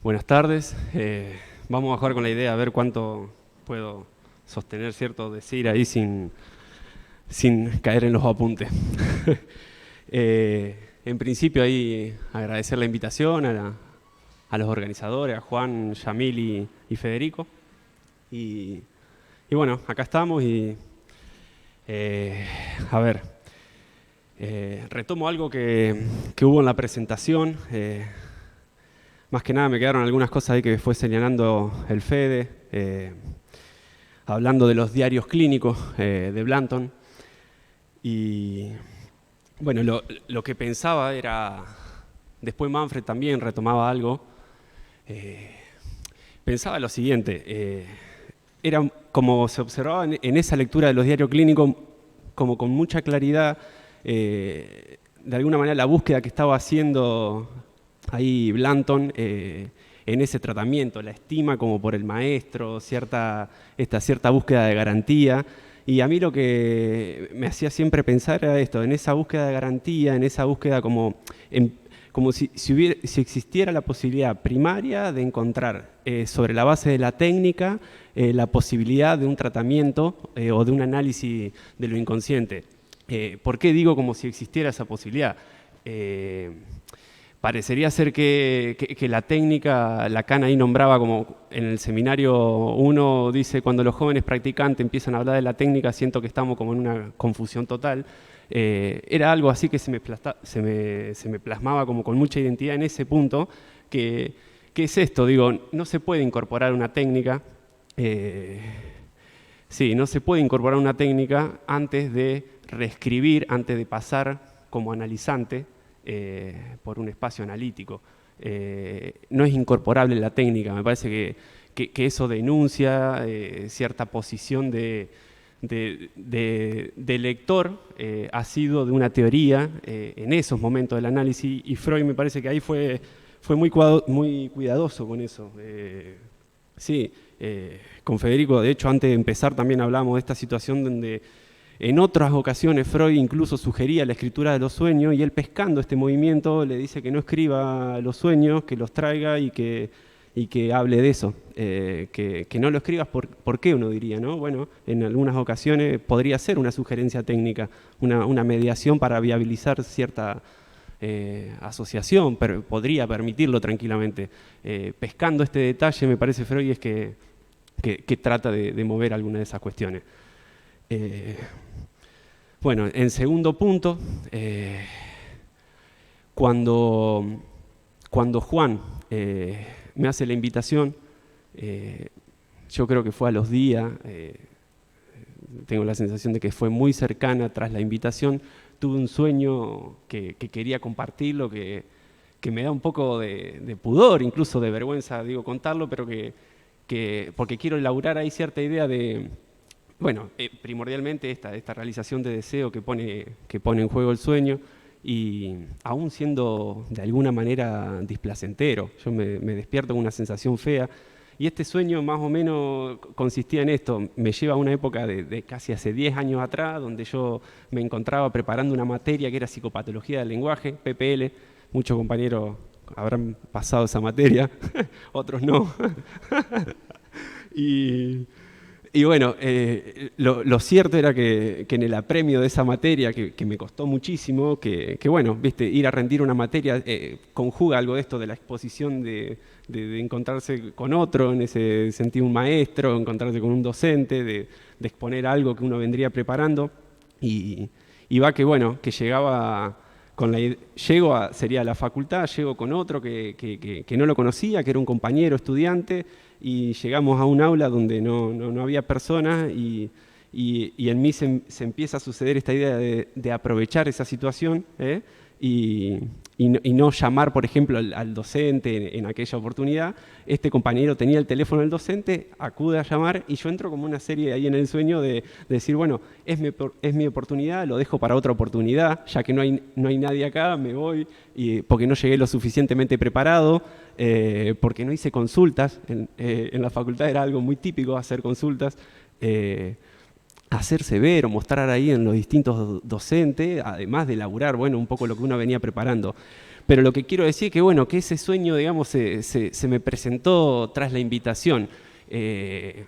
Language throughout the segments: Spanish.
Buenas tardes. Vamos a jugar con la idea a ver cuánto puedo sostener, ¿cierto? Decir ahí sin caer en los apuntes. En principio ahí agradecer la invitación a los organizadores, a Juan, Yamil y Federico. Y bueno, acá estamos y a ver, retomo algo que hubo en la presentación. Más que nada me quedaron algunas cosas ahí que fue señalando el Fede, hablando de los diarios clínicos de Blanton. Y bueno, lo que pensaba era, después Manfred también retomaba algo, pensaba lo siguiente, era como se observaba en esa lectura de los diarios clínicos, como con mucha claridad, de alguna manera la búsqueda que estaba haciendo ahí Blanton en ese tratamiento, la estima como por el maestro, esta cierta búsqueda de garantía. Y a mí lo que me hacía siempre pensar era esto, en esa búsqueda de garantía, en esa búsqueda como si existiera la posibilidad primaria de encontrar sobre la base de la técnica la posibilidad de un tratamiento o de un análisis de lo inconsciente. ¿Por qué digo como si existiera esa posibilidad? Parecería ser que la técnica, Lacan ahí nombraba como en el seminario 1, dice, cuando los jóvenes practicantes empiezan a hablar de la técnica, siento que estamos como en una confusión total. Era algo así que se me plasmaba como con mucha identidad en ese punto, que es esto, digo, no se puede incorporar una técnica, no se puede incorporar una técnica antes de reescribir, antes de pasar como analizante, por un espacio analítico. No es incorporable la técnica, me parece que eso denuncia cierta posición de lector asiduo de una teoría en esos momentos del análisis, y Freud me parece que ahí fue muy cuidadoso con eso. Con Federico, de hecho, antes de empezar también hablamos de esta situación donde en otras ocasiones Freud incluso sugería la escritura de los sueños, y él, pescando este movimiento, le dice que no escriba los sueños, que los traiga y que hable de eso, que no lo escribas. ¿Por qué uno diría, no? Bueno, en algunas ocasiones podría ser una sugerencia técnica, una mediación para viabilizar cierta asociación, pero podría permitirlo tranquilamente. Pescando este detalle, me parece, Freud es que trata de mover alguna de esas cuestiones. Bueno, en segundo punto, cuando Juan me hace la invitación, yo creo que fue a los días, tengo la sensación de que fue muy cercana tras la invitación, tuve un sueño que quería compartirlo, que me da un poco de pudor, incluso de vergüenza, digo, contarlo, pero porque quiero elaborar ahí cierta idea de, bueno, primordialmente esta realización de deseo que pone en juego el sueño, y aún siendo de alguna manera displacentero, yo me despierto con una sensación fea, y este sueño más o menos consistía en esto. Me lleva a una época de casi hace 10 años atrás, donde yo me encontraba preparando una materia que era psicopatología del lenguaje, PPL. Muchos compañeros habrán pasado esa materia, otros no. Y bueno, lo cierto era que en el apremio de esa materia, que me costó muchísimo, que bueno, viste, ir a rendir una materia conjuga algo de esto, de la exposición de encontrarse con otro, en ese sentido un maestro, encontrarse con un docente, de exponer algo que uno vendría preparando, y va que bueno, que llegaba sería a la facultad, llego con otro que no lo conocía, que era un compañero estudiante, y llegamos a un aula donde no había personas, y en mí se empieza a suceder esta idea de aprovechar esa situación, y no llamar, por ejemplo, al docente en aquella oportunidad. Este compañero tenía el teléfono del docente, acude a llamar, y yo entro como una serie ahí en el sueño de decir, bueno, es mi oportunidad, lo dejo para otra oportunidad, ya que no hay nadie acá, me voy, porque no llegué lo suficientemente preparado, porque no hice consultas. En la facultad era algo muy típico hacer consultas, hacerse ver o mostrar ahí en los distintos docentes, además de elaborar, bueno, un poco lo que uno venía preparando. Pero lo que quiero decir es que, bueno, que ese sueño, digamos, se me presentó tras la invitación. Que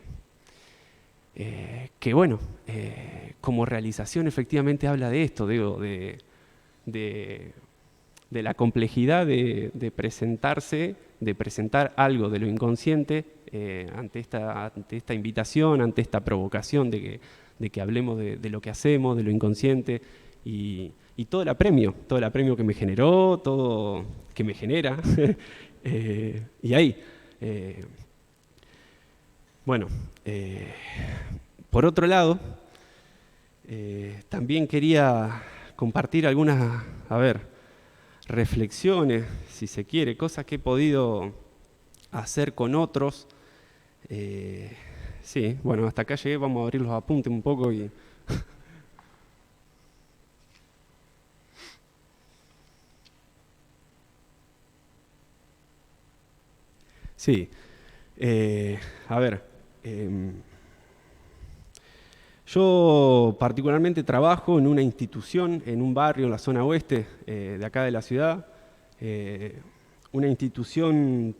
bueno, como realización efectivamente habla de esto, digo, de la complejidad de presentarse, de presentar algo de lo inconsciente ante esta invitación, ante esta provocación de que hablemos de lo que hacemos, de lo inconsciente y todo el apremio que me generó, todo que me genera. Y ahí, bueno, por otro lado, también quería compartir algunas, reflexiones, si se quiere, cosas que he podido hacer con otros. Sí, bueno, hasta acá llegué, vamos a abrir los apuntes un poco y... Sí, yo particularmente trabajo en una institución, en un barrio en la zona oeste de acá de la ciudad, una institución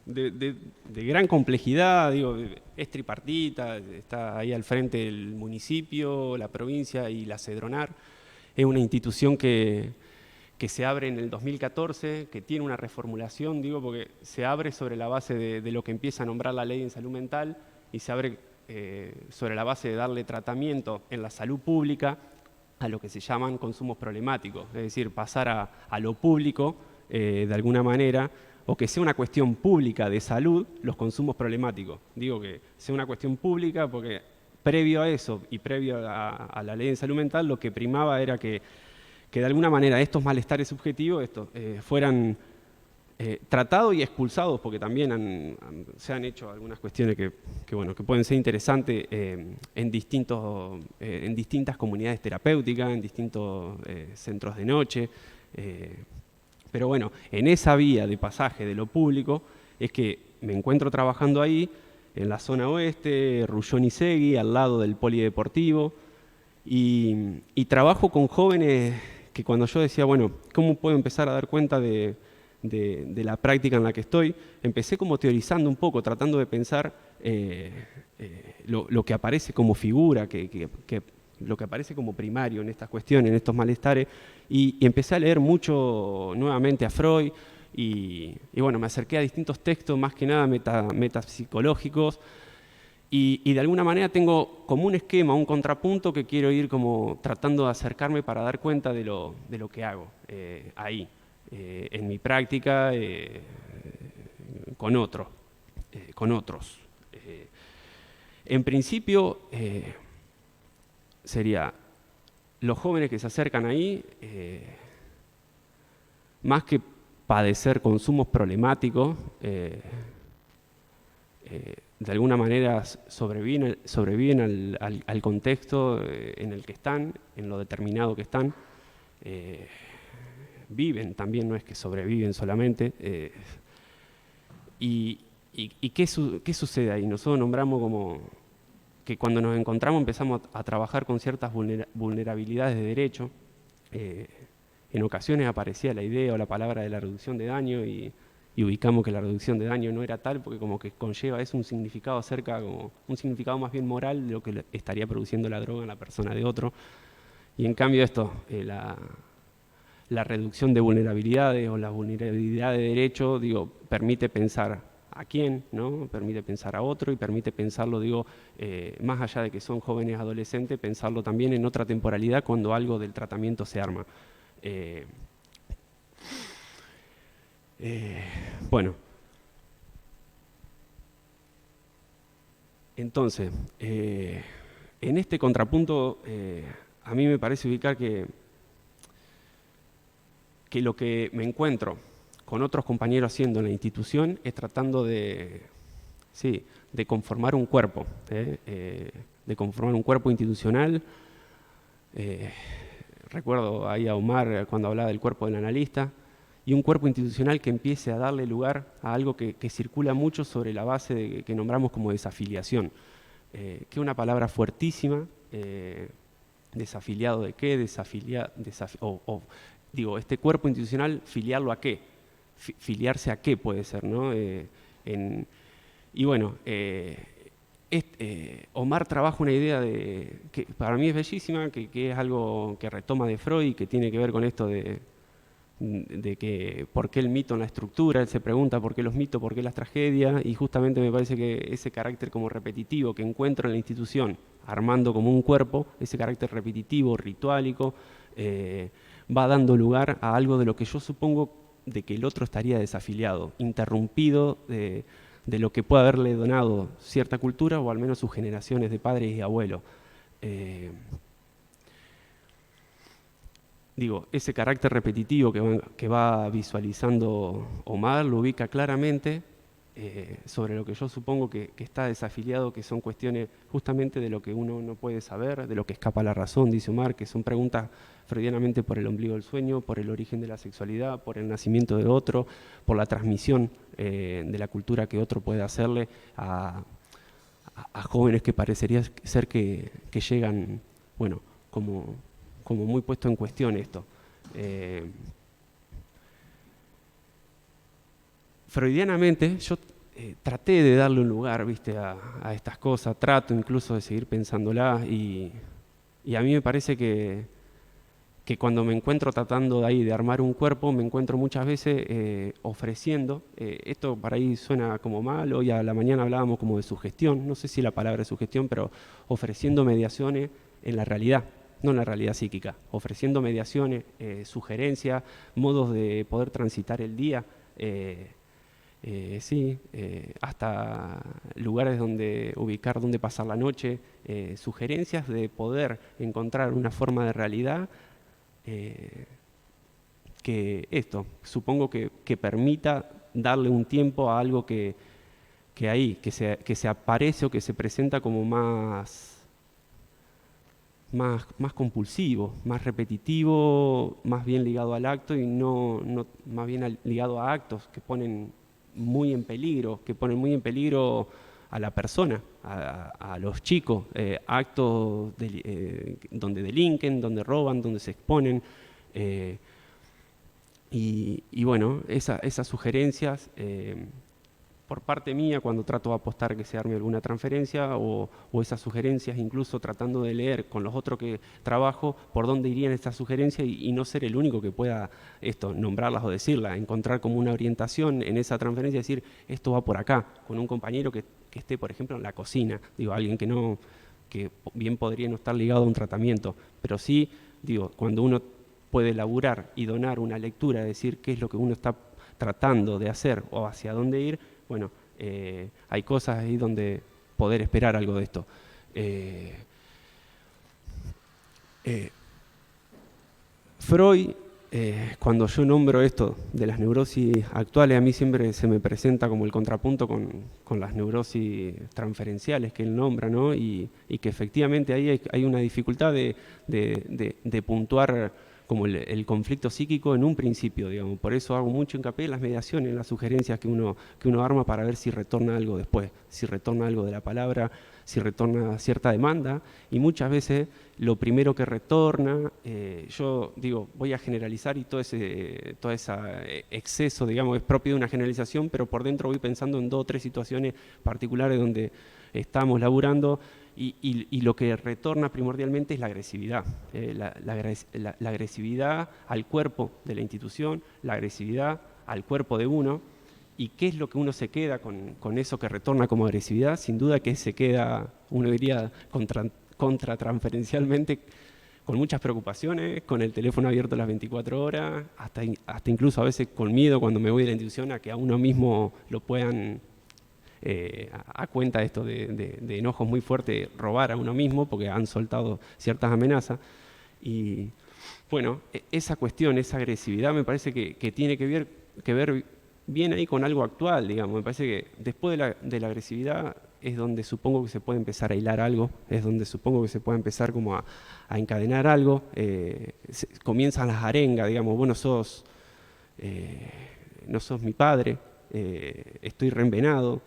de gran complejidad, digo, es tripartita, está ahí al frente el municipio, la provincia y la Cedronar. Es una institución que se abre en el 2014, que tiene una reformulación, digo, porque se abre sobre la base de lo que empieza a nombrar la ley en salud mental y se abre sobre la base de darle tratamiento en la salud pública a lo que se llaman consumos problemáticos, es decir, pasar a lo público de alguna manera, o que sea una cuestión pública de salud los consumos problemáticos. Digo que sea una cuestión pública porque previo a eso y previo a la ley de salud mental lo que primaba era que de alguna manera estos malestares subjetivos fueran tratados y expulsados, porque también se han hecho algunas cuestiones que pueden ser interesantes en distintas comunidades terapéuticas, en distintos centros de noche. Pero bueno, en esa vía de pasaje de lo público es que me encuentro trabajando ahí, en la zona oeste, Rullón y Segui, al lado del polideportivo, y trabajo con jóvenes que cuando yo decía, bueno, ¿cómo puedo empezar a dar cuenta de la práctica en la que estoy? Empecé como teorizando un poco, tratando de pensar lo que aparece como figura, lo que aparece como primario en estas cuestiones, en estos malestares, y empecé a leer mucho nuevamente a Freud, y bueno, me acerqué a distintos textos, más que nada metapsicológicos, y de alguna manera tengo como un esquema, un contrapunto que quiero ir como tratando de acercarme para dar cuenta de lo que hago ahí, en mi práctica, con otros. En principio, sería los jóvenes que se acercan ahí, más que padecer consumos problemáticos, de alguna manera sobreviven al contexto en el que están, en lo determinado que están, viven también, no es que sobreviven solamente. ¿Y qué sucede ahí? Nosotros nombramos como que cuando nos encontramos empezamos a trabajar con ciertas vulnerabilidades de derecho. En ocasiones aparecía la idea o la palabra de la reducción de daño y ubicamos que la reducción de daño no era tal porque como que conlleva eso un significado como un significado más bien moral de lo que estaría produciendo la droga en la persona de otro. Y en cambio esto, la reducción de vulnerabilidades o la vulnerabilidad de derecho, digo, permite pensar a quién, ¿no? Permite pensar a otro y permite pensarlo, digo, más allá de que son jóvenes adolescentes, pensarlo también en otra temporalidad cuando algo del tratamiento se arma. Bueno, entonces, en este contrapunto, a mí me parece ubicar que lo que me encuentro con otros compañeros haciendo en la institución es tratando de conformar un cuerpo, de conformar un cuerpo institucional. Recuerdo ahí a Omar cuando hablaba del cuerpo del analista, y un cuerpo institucional que empiece a darle lugar a algo que circula mucho sobre la base que nombramos como desafiliación, que es una palabra fuertísima. ¿Desafiliado de qué? digo, este cuerpo institucional, filiarlo a qué, filiarse a qué puede ser, ¿no? Y bueno, Omar trabaja una idea que para mí es bellísima, que es algo que retoma de Freud, que tiene que ver con esto de que por qué el mito en la estructura. Él se pregunta por qué los mitos, por qué las tragedias, y justamente me parece que ese carácter como repetitivo que encuentro en la institución, armando como un cuerpo, ese carácter repetitivo, rituálico, va dando lugar a algo de lo que yo supongo de que el otro estaría desafiliado, interrumpido de lo que puede haberle donado cierta cultura, o al menos sus generaciones de padres y abuelos. Digo, ese carácter repetitivo que va visualizando Omar lo ubica claramente sobre lo que yo supongo que está desafiliado, que son cuestiones justamente de lo que uno no puede saber, de lo que escapa a la razón, dice Omar, que son preguntas freudianamente por el ombligo del sueño, por el origen de la sexualidad, por el nacimiento de otro, por la transmisión de la cultura que otro puede hacerle a jóvenes que parecería ser que llegan, bueno, como muy puesto en cuestión esto. Freudianamente yo traté de darle un lugar, ¿viste? a estas cosas, trato incluso de seguir pensándolas, y a mí me parece que cuando me encuentro tratando de ahí de armar un cuerpo, me encuentro muchas veces ofreciendo, esto para ahí suena como mal, hoy a la mañana hablábamos como de sugestión, no sé si la palabra es sugestión, pero ofreciendo mediaciones en la realidad, no en la realidad psíquica, ofreciendo mediaciones, sugerencias, modos de poder transitar el día, hasta lugares donde ubicar, donde pasar la noche, sugerencias de poder encontrar una forma de realidad que esto, supongo que permita darle un tiempo a algo que se aparece o que se presenta como más compulsivo, más repetitivo, más bien ligado al acto y no más bien ligado a actos que ponen muy en peligro, a la persona, a los chicos, actos donde delinquen, donde roban, donde se exponen. Y bueno, esas sugerencias, por parte mía, cuando trato de apostar que se arme alguna transferencia, o esas sugerencias, incluso tratando de leer con los otros que trabajo por dónde irían estas sugerencias, y no ser el único que pueda nombrarlas o decirlas, encontrar como una orientación en esa transferencia, decir, esto va por acá, con un compañero que esté, por ejemplo, en la cocina, digo, alguien que bien podría no estar ligado a un tratamiento, pero sí, digo, cuando uno puede elaborar y donar una lectura, decir qué es lo que uno está tratando de hacer o hacia dónde ir, bueno, hay cosas ahí donde poder esperar algo de esto. Freud, cuando yo nombro esto de las neurosis actuales, a mí siempre se me presenta como el contrapunto con las neurosis transferenciales que él nombra, ¿no? Y que efectivamente ahí hay una dificultad de puntuar como el conflicto psíquico en un principio, digamos. Por eso hago mucho hincapié en las mediaciones, en las sugerencias que uno arma para ver si retorna algo después, si retorna algo de la palabra, si retorna cierta demanda, y muchas veces lo primero que retorna, yo digo, voy a generalizar, y todo ese exceso, digamos, es propio de una generalización, pero por dentro voy pensando en 2 o 3 situaciones particulares donde estamos laburando, y lo que retorna primordialmente es la agresividad, la agresividad al cuerpo de la institución, la agresividad al cuerpo de uno. ¿Y qué es lo que uno se queda con eso que retorna como agresividad? Sin duda que se queda, uno diría, contratransferencialmente, con muchas preocupaciones, con el teléfono abierto las 24 horas, hasta incluso a veces con miedo cuando me voy de la institución a que a uno mismo lo puedan, a cuenta de esto de enojos muy fuertes, robar a uno mismo porque han soltado ciertas amenazas. Y bueno, esa cuestión, esa agresividad me parece que tiene que ver bien ahí con algo actual, digamos. Me parece que después de la agresividad es donde supongo que se puede empezar a hilar algo, es donde supongo que se puede empezar como a encadenar algo. Comienzan las arengas, digamos, vos no sos mi padre, estoy reenvenenado,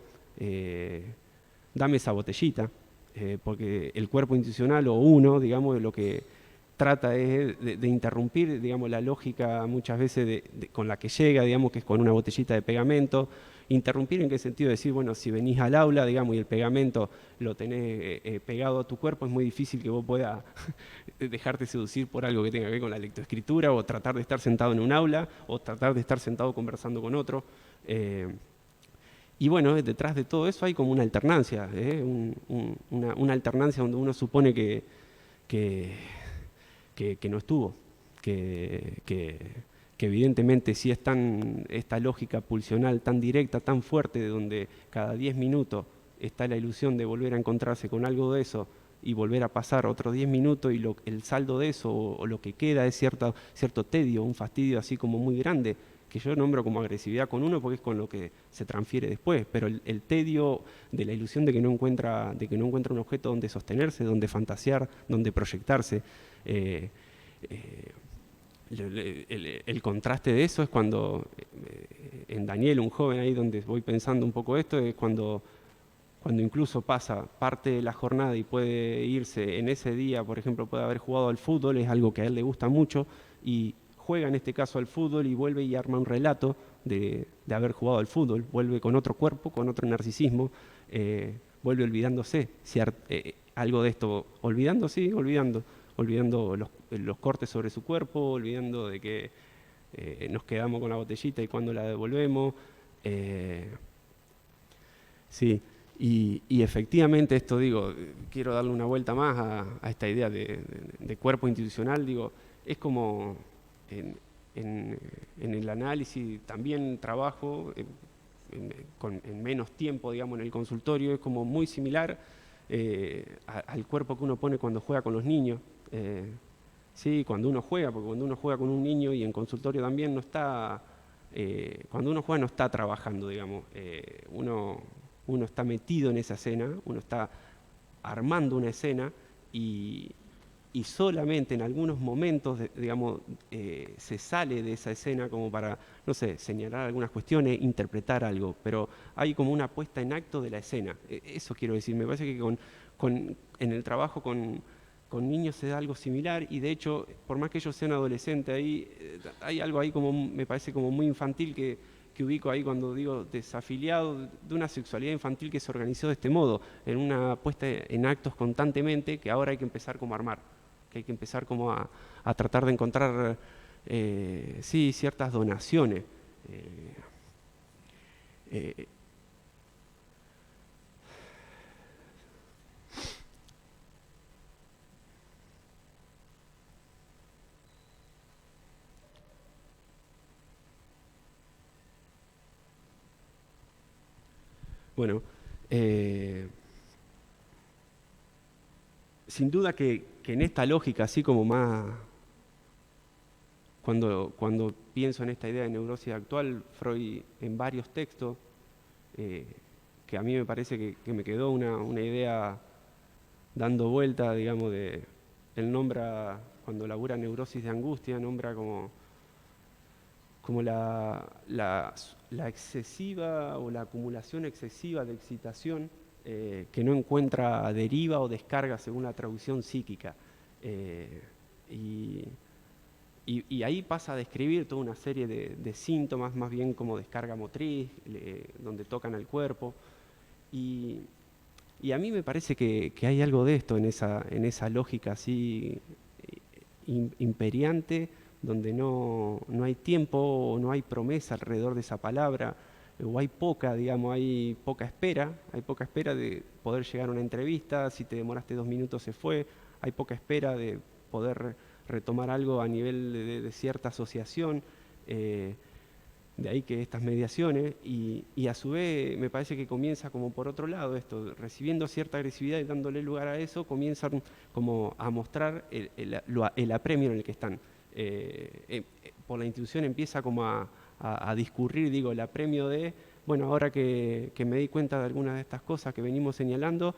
dame esa botellita, porque el cuerpo institucional o uno, digamos, lo que trata es de interrumpir, digamos, la lógica muchas veces con la que llega, digamos, que es con una botellita de pegamento. Interrumpir en qué sentido, decir, bueno, si venís al aula, digamos, y el pegamento lo tenés pegado a tu cuerpo, es muy difícil que vos puedas dejarte seducir por algo que tenga que ver con la lectoescritura, o tratar de estar sentado en un aula, o tratar de estar sentado conversando con otro. Y bueno, detrás de todo eso hay como una alternancia, una alternancia donde uno supone que no estuvo, que evidentemente si es esta lógica pulsional tan directa, tan fuerte, de donde cada 10 minutos está la ilusión de volver a encontrarse con algo de eso y volver a pasar otros 10 minutos, y el saldo de eso o lo que queda es cierto tedio, un fastidio así como muy grande, que yo nombro como agresividad con uno porque es con lo que se transfiere después, pero el tedio de la ilusión de que no encuentra un objeto donde sostenerse, donde fantasear, donde proyectarse. El contraste de eso es cuando, en Daniel, un joven ahí donde voy pensando un poco esto, es cuando incluso pasa parte de la jornada y puede irse en ese día, por ejemplo, puede haber jugado al fútbol, es algo que a él le gusta mucho, y juega en este caso al fútbol y vuelve y arma un relato de haber jugado al fútbol, vuelve con otro cuerpo, con otro narcisismo, vuelve olvidándose, algo de esto, olvidando los cortes sobre su cuerpo, olvidando de que nos quedamos con la botellita y cuando la devolvemos. Sí, y efectivamente esto, digo, quiero darle una vuelta más a esta idea de cuerpo institucional, digo, es como en el análisis, también trabajo en menos tiempo, digamos, en el consultorio, es como muy similar al cuerpo que uno pone cuando juega con los niños. Sí, cuando uno juega, porque cuando uno juega con un niño y en consultorio también no está, cuando uno juega no está trabajando, digamos, uno está metido en esa escena, uno está armando una escena y solamente en algunos momentos, digamos, se sale de esa escena como para, no sé, señalar algunas cuestiones, interpretar algo, pero hay como una puesta en acto de la escena. Eso quiero decir, me parece que en el trabajo con niños se da algo similar, y de hecho, por más que ellos sean adolescentes, hay algo ahí como, me parece como muy infantil que ubico ahí cuando digo desafiliado, de una sexualidad infantil que se organizó de este modo, en una puesta en actos constantemente, que ahora hay que empezar como a armar, que hay que empezar como a tratar de encontrar, sí, ciertas donaciones. Bueno, sin duda que en esta lógica, así como más, cuando pienso en esta idea de neurosis actual, Freud en varios textos, que a mí me parece que me quedó una idea dando vuelta, digamos, él nombra, cuando labura neurosis de angustia, nombra como la excesiva o la acumulación excesiva de excitación que no encuentra deriva o descarga según la traducción psíquica. Y ahí pasa a describir toda una serie de síntomas, más bien como descarga motriz, donde tocan al cuerpo. Y a mí me parece que hay algo de esto en esa lógica así imperiante, donde no hay tiempo o no hay promesa alrededor de esa palabra, o hay poca, digamos, hay poca espera de poder llegar a una entrevista, si te demoraste 2 minutos se fue, hay poca espera de poder retomar algo a nivel de cierta asociación, de ahí que estas mediaciones, y a su vez me parece que comienza como por otro lado esto, recibiendo cierta agresividad y dándole lugar a eso, comienzan como a mostrar el apremio en el que están. Por la institución empieza como a discurrir, digo, el apremio de, bueno, ahora que me di cuenta de algunas de estas cosas que venimos señalando,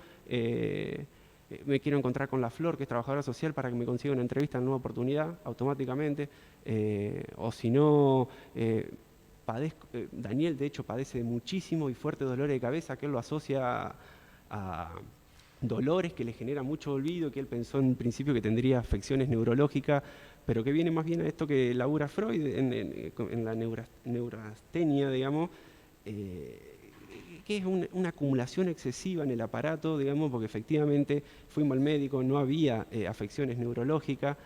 me quiero encontrar con la Flor, que es trabajadora social, para que me consiga una entrevista en Nueva Oportunidad, automáticamente, o si no, Daniel de hecho padece de muchísimo y fuerte dolor de cabeza, que él lo asocia a dolores que le generan mucho olvido, que él pensó en principio que tendría afecciones neurológicas, pero que viene más bien a esto que labura Freud en la neurastenia, digamos, que es una acumulación excesiva en el aparato, digamos, porque efectivamente fuimos al médico, no había afecciones neurológicas.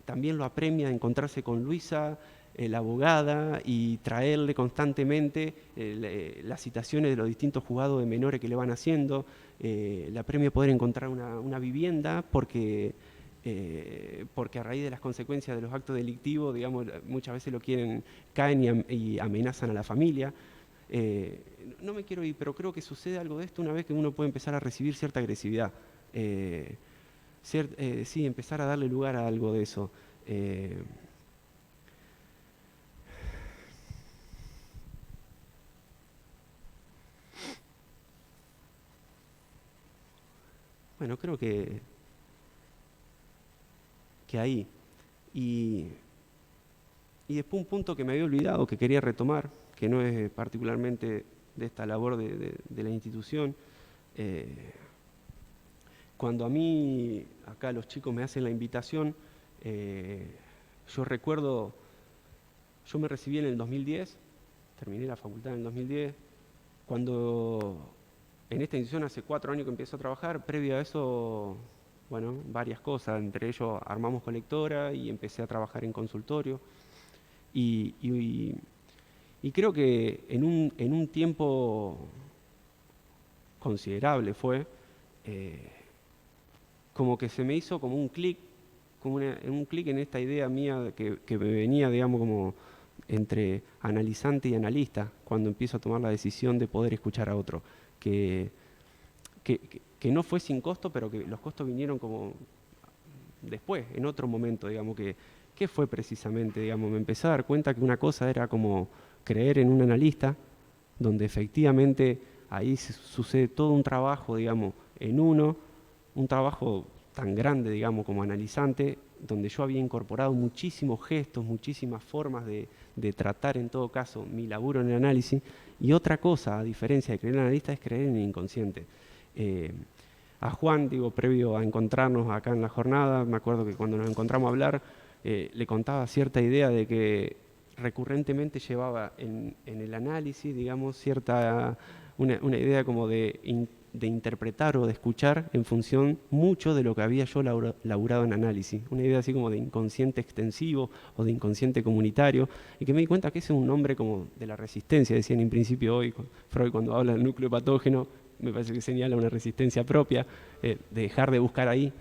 También lo apremia a encontrarse con Luisa, la abogada, y traerle constantemente las citaciones de los distintos juzgados de menores que le van haciendo. Le apremia poder encontrar una vivienda porque a raíz de las consecuencias de los actos delictivos, digamos, muchas veces caen y amenazan a la familia. No me quiero ir, pero creo que sucede algo de esto una vez que uno puede empezar a recibir cierta agresividad. Sí, empezar a darle lugar a algo de eso. Bueno, creo que ahí. Y después un punto que me había olvidado, que quería retomar, que no es particularmente de esta labor de la institución. Cuando a mí, acá los chicos me hacen la invitación, yo recuerdo, yo me recibí en el 2010, terminé la facultad en el 2010, cuando en esta institución hace 4 años que empiezo a trabajar. Previo a eso, bueno, varias cosas, entre ellos armamos colectora y empecé a trabajar en consultorio. Y creo que en un tiempo considerable fue, como que se me hizo como un clic, en esta idea mía que me venía, digamos, como entre analizante y analista, cuando empiezo a tomar la decisión de poder escuchar a otro, que no fue sin costo, pero que los costos vinieron como después, en otro momento, digamos, que fue precisamente, digamos, me empecé a dar cuenta que una cosa era como creer en un analista, donde efectivamente ahí sucede todo un trabajo, digamos, un trabajo tan grande, digamos, como analizante, donde yo había incorporado muchísimos gestos, muchísimas formas de tratar, en todo caso, mi laburo en el análisis. Y otra cosa, a diferencia de creer en el analista, es creer en el inconsciente. A Juan, digo, previo a encontrarnos acá en la jornada, me acuerdo que cuando nos encontramos a hablar, le contaba cierta idea de que recurrentemente llevaba en el análisis, digamos, una idea como de interpretar o de escuchar en función mucho de lo que había yo laburado en análisis. Una idea así como de inconsciente extensivo o de inconsciente comunitario, y que me di cuenta que ese es un nombre como de la resistencia. Decían en principio hoy, Freud cuando habla del núcleo patógeno, me parece que señala una resistencia propia, de dejar de buscar ahí.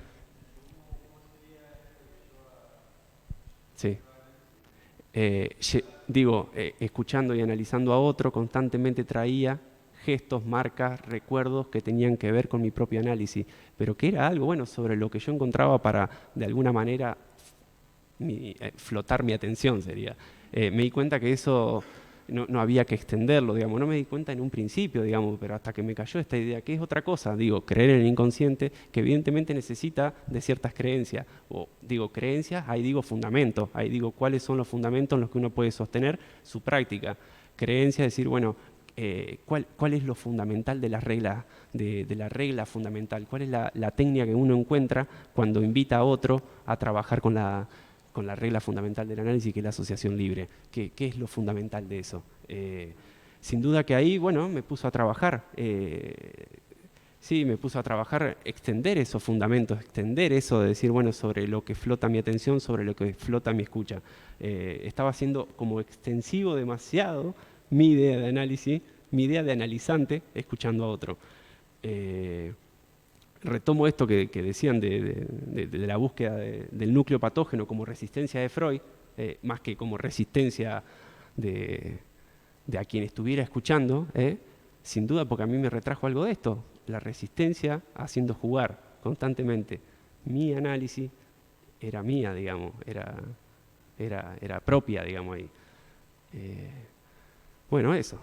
Sí. Escuchando y analizando a otro, constantemente traía gestos, marcas, recuerdos que tenían que ver con mi propio análisis, pero que era algo, bueno, sobre lo que yo encontraba para, de alguna manera, flotar mi atención, sería. Me di cuenta que eso no había que extenderlo, digamos, no me di cuenta en un principio, digamos, pero hasta que me cayó esta idea, que es otra cosa, digo, creer en el inconsciente, que evidentemente necesita de ciertas creencias, o digo creencias, ahí digo fundamentos, ahí digo cuáles son los fundamentos en los que uno puede sostener su práctica. Creencia, decir, bueno, ¿cuál es lo fundamental de la regla, de la regla fundamental? ¿Cuál es la técnica que uno encuentra cuando invita a otro a trabajar con la regla fundamental del análisis, que es la asociación libre? ¿Qué es lo fundamental de eso? Sin duda que ahí, bueno, me puso a trabajar. Sí, me puso a trabajar, extender esos fundamentos, extender eso de decir, bueno, sobre lo que flota mi atención, sobre lo que flota mi escucha. Estaba haciendo como extensivo demasiado mi idea de análisis, mi idea de analizante, escuchando a otro. Retomo esto que decían de la búsqueda del núcleo patógeno como resistencia de Freud, más que como resistencia de a quien estuviera escuchando, sin duda, porque a mí me retrajo algo de esto, la resistencia haciendo jugar constantemente mi análisis, era mía, digamos, era propia, digamos, ahí. Bueno, eso.